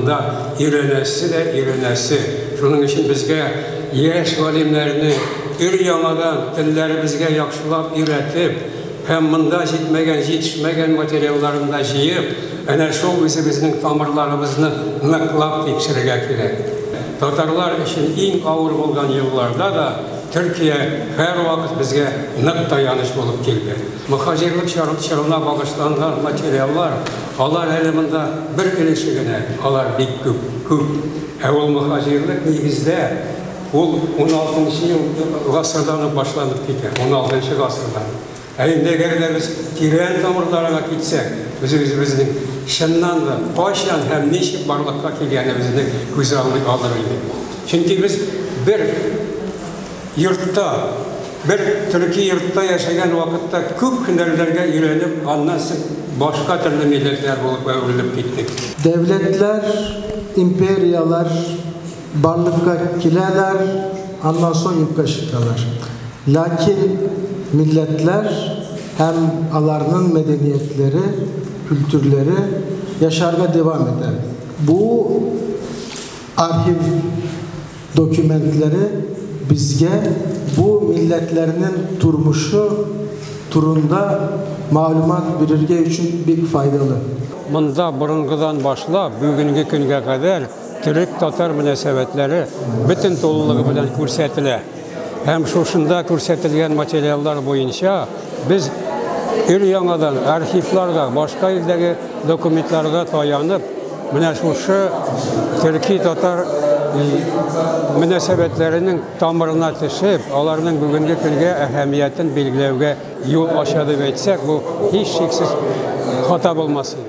mında öğrenesi. Şunun için bizge yaş alimlerini ür-yamadan dillerimizge yaxşılap öğretip, hem mında yetişmegen materyallarını da jiyip, ana şu bizning tamirlarımızı nıklap tekşirge kerak. Tatarlar için en ağır bolgan yıllarda da Türkiye her vakit bizge nık dayanış bulup keldi. Muhacirlik şartlarına bağışlanan materyallar, alar eliminde bir ilişkine, alar bek köp. Evvel muhacirlik negizde, ol 16. asırdan başlanıp gitti, 16. asırdan. Eğer biz tiren tamirlarına gitsek, bizning şundan da başlan hem neşip barlıkka kelgenimizde güzellik alırıydı. Çünkü biz bir Türkiye yurtta yaşayan vakitte köp hünerlerge öğrenip, ondan başka türlü milletler bulup öğrenip gittik. Devletler, imperiyalar, barlıkka kileler, ondan sonra yukka çıkarlar. Lakin milletler hem alarının medeniyetleri, kültürleri yaşarga devam eder. Bu arşiv dokümentleri bizge bu milletlerinin turunda malumat verirge üçün bir faydalı. Mında burungudan başla bugünkü günge kadar Türk-Tatar münasebetleri bütün toluluğu bilen ko'rsatiladi. Hem şuşunda ko'rsatilgan materiallar boyunca biz ür-yamadan arxivlarga, başka ildagi dokumentlarga tayanıp, mana şu Türkiye-Tatar münasebetlerinin tamirine tüşüp, onların bugünkü günge ehemmiyetini belgilewge yol açadı etsek, bu hiç şeksiz hata olmasın.